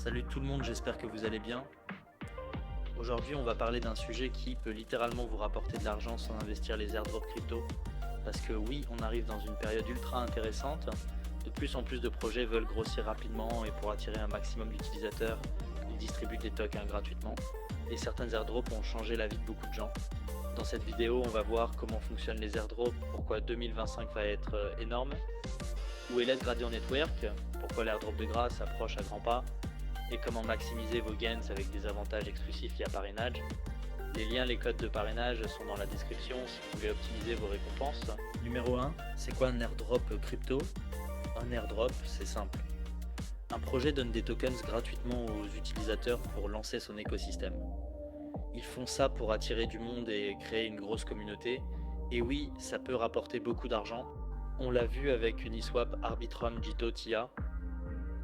Salut tout le monde, j'espère que vous allez bien. Aujourd'hui, on va parler d'un sujet qui peut littéralement vous rapporter de l'argent sans investir les airdrops crypto. Parce que oui, on arrive dans une période ultra intéressante. De plus en plus de projets veulent grossir rapidement et pour attirer un maximum d'utilisateurs, ils distribuent des tokens gratuitement. Et certains airdrops ont changé la vie de beaucoup de gens. Dans cette vidéo, on va voir comment fonctionnent les airdrops, pourquoi 2025 va être énorme, où est l'aide Gradient Network, pourquoi l'airdrop de grâce approche à grands pas, et comment maximiser vos gains avec des avantages exclusifs via parrainage. Les liens, les codes de parrainage sont dans la description si vous voulez optimiser vos récompenses. Numéro 1, c'est quoi un airdrop crypto? Un airdrop, c'est simple. Un projet donne des tokens gratuitement aux utilisateurs pour lancer son écosystème. Ils font ça pour attirer du monde et créer une grosse communauté. Et oui, ça peut rapporter beaucoup d'argent. On l'a vu avec Uniswap, Arbitrum, Jito, TIA.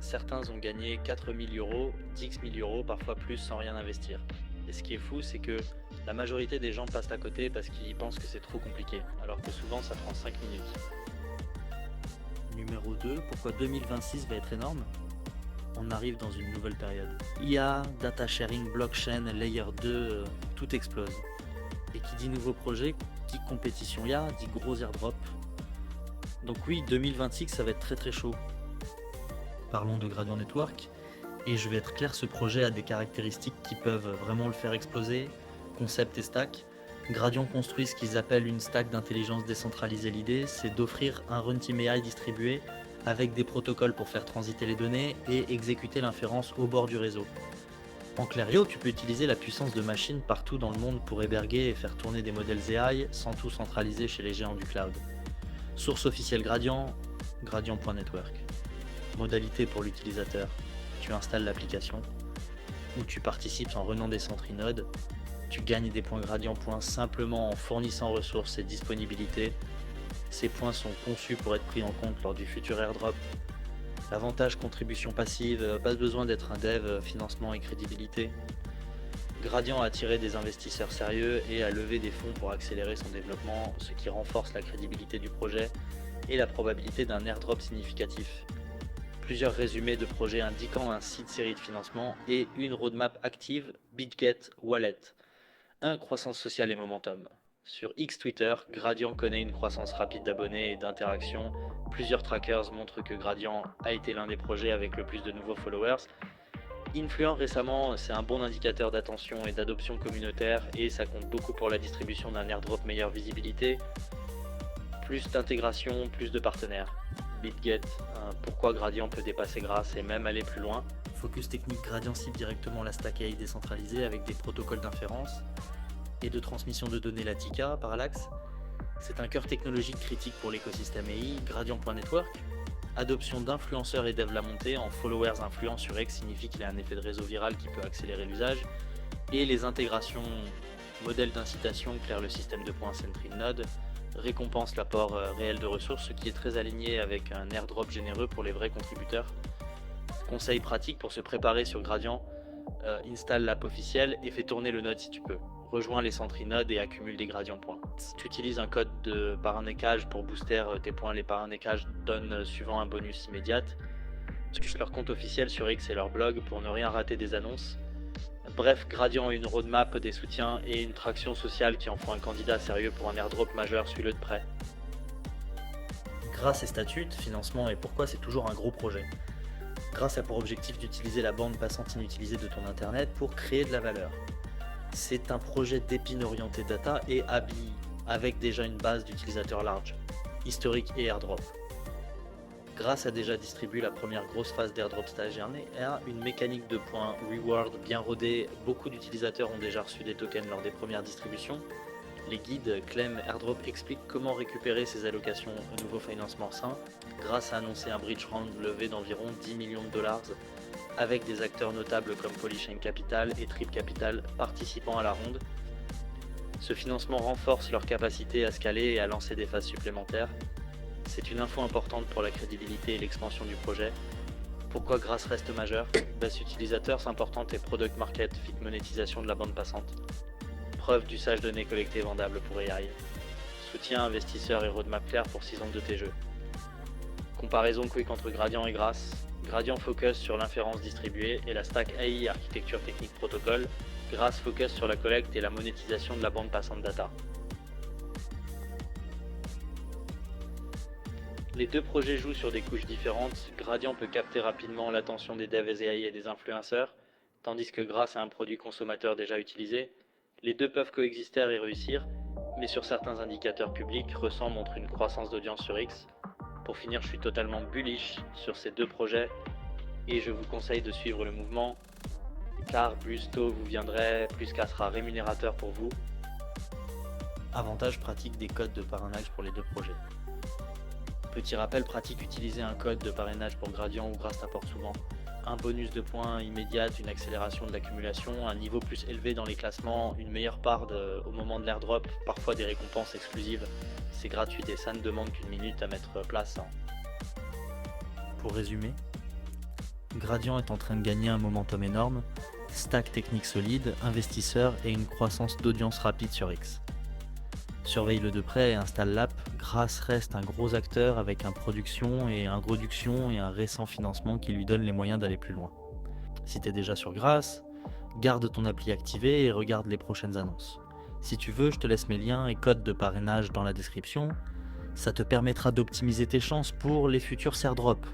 Certains ont gagné 4000 euros, 10 000 euros, parfois plus sans rien investir. Et ce qui est fou, c'est que la majorité des gens passent à côté parce qu'ils pensent que c'est trop compliqué, alors que souvent ça prend 5 minutes. Numéro 2, pourquoi 2026 va être énorme? On arrive dans une nouvelle période. IA, data sharing, blockchain, layer 2, tout explose. Et qui dit nouveau projet, dit compétition IA, dit gros airdrop. Donc oui, 2026 ça va être très très chaud. Parlons de Gradient Network, et je vais être clair, ce projet a des caractéristiques qui peuvent vraiment le faire exploser. Concept et stack. Gradient construit ce qu'ils appellent une stack d'intelligence décentralisée. L'idée, c'est d'offrir un runtime AI distribué avec des protocoles pour faire transiter les données et exécuter l'inférence au bord du réseau. En clair, tu peux utiliser la puissance de machines partout dans le monde pour héberguer et faire tourner des modèles AI sans tout centraliser chez les géants du cloud. Source officielle Gradient, gradient.network. Modalité pour l'utilisateur, tu installes l'application ou tu participes en renant des centrinodes, tu gagnes des points Gradient points simplement en fournissant ressources et disponibilité. Ces points sont conçus pour être pris en compte lors du futur airdrop. L'avantage contribution passive, pas besoin d'être un dev, financement et crédibilité. Gradient a attiré des investisseurs sérieux et a levé des fonds pour accélérer son développement, ce qui renforce la crédibilité du projet et la probabilité d'un airdrop significatif. Plusieurs résumés de projets indiquant un site série de financement et une roadmap active BitGet Wallet. 1. Croissance sociale et momentum. Sur X Twitter, Gradient connaît une croissance rapide d'abonnés et d'interactions. Plusieurs trackers montrent que Gradient a été l'un des projets avec le plus de nouveaux followers. Influent récemment, c'est un bon indicateur d'attention et d'adoption communautaire et ça compte beaucoup pour la distribution d'un airdrop meilleure visibilité. Plus d'intégration, plus de partenaires. BitGet, pourquoi Gradient peut dépasser Grâce et même aller plus loin. Focus technique, Gradient cible directement la stack AI décentralisée avec des protocoles d'inférence et de transmission de données Latika, Parallax. C'est un cœur technologique critique pour l'écosystème AI, Gradient.network. Adoption d'influenceurs et dev la montée en followers influents sur X signifie qu'il y a un effet de réseau viral qui peut accélérer l'usage. Et les intégrations, modèle d'incitation, claire le système de points Sentry Node, récompense l'apport réel de ressources, ce qui est très aligné avec un airdrop généreux pour les vrais contributeurs. Conseil pratique pour se préparer sur Gradient, installe l'app officielle et fais tourner le node si tu peux. Rejoins les Sentry nodes et accumule des Gradient points. Tu utilises un code de paranécage pour booster tes points. Les paranécages donnent suivant un bonus immédiat. Suis leur compte officiel sur X et leur blog pour ne rien rater des annonces. Bref, Gradient a une roadmap, des soutiens et une traction sociale qui en font un candidat sérieux pour un airdrop majeur, suis-le de près. Grâce et statut, financement et pourquoi c'est toujours un gros projet. Grâce a pour objectif d'utiliser la bande passante inutilisée de ton internet pour créer de la valeur. C'est un projet d'épine orienté data et habille avec déjà une base d'utilisateurs large, historique et airdrop. Grâce a déjà distribué la première grosse phase d'airdrop stagiaire et a une mécanique de points reward bien rodée. Beaucoup d'utilisateurs ont déjà reçu des tokens lors des premières distributions. Les guides Clem Airdrop expliquent comment récupérer ces allocations au nouveau financement sain. Grâce a annoncé un bridge round levé d'environ 10 millions de dollars avec des acteurs notables comme Polychain Capital et Trip Capital participant à la ronde. Ce financement renforce leur capacité à scaler et à lancer des phases supplémentaires. C'est une info importante pour la crédibilité et l'expansion du projet. Pourquoi Grâce reste majeur? Base utilisateur importante et product market fit monétisation de la bande passante. Preuve d'usage données collectées vendables pour AI. Soutien investisseurs et roadmap clair pour 6 ans de tes jeux. Comparaison quick entre Gradient et Grâce. Gradient focus sur l'inférence distribuée et la stack AI architecture technique protocole. Grass focus sur la collecte et la monétisation de la bande passante data. Les deux projets jouent sur des couches différentes. Gradient peut capter rapidement l'attention des devs AI et des influenceurs, tandis que Grass est un produit consommateur déjà utilisé. Les deux peuvent coexister et réussir, mais sur certains indicateurs publics, Ressent montre une croissance d'audience sur X. Pour finir, je suis totalement bullish sur ces deux projets et je vous conseille de suivre le mouvement, car plus tôt vous viendrez, plus ça sera rémunérateur pour vous. Avantage pratique des codes de parrainage pour les deux projets. Petit rappel pratique, utiliser un code de parrainage pour Gradient ou Grass t'apporte souvent un bonus de points immédiat, une accélération de l'accumulation, un niveau plus élevé dans les classements, une meilleure part au moment de l'airdrop, parfois des récompenses exclusives. C'est gratuit et ça ne demande qu'une minute à mettre place. Pour résumer, Gradient est en train de gagner un momentum énorme, stack technique solide, investisseurs et une croissance d'audience rapide sur X. Surveille-le de près et installe l'app. Grass reste un gros acteur avec un production et un récent financement qui lui donne les moyens d'aller plus loin. Si tu es déjà sur Grass, garde ton appli activée et regarde les prochaines annonces. Si tu veux, je te laisse mes liens et codes de parrainage dans la description. Ça te permettra d'optimiser tes chances pour les futurs airdrops.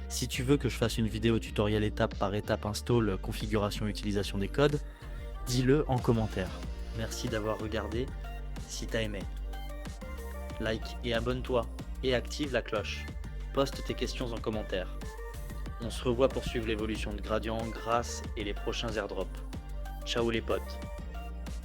Si tu veux que je fasse une vidéo tutoriel étape par étape install, configuration, utilisation des codes, dis-le en commentaire. Merci d'avoir regardé. Si t'as aimé, like et abonne-toi et active la cloche. Poste tes questions en commentaire. On se revoit pour suivre l'évolution de Gradient, Grass et les prochains airdrops. Ciao les potes.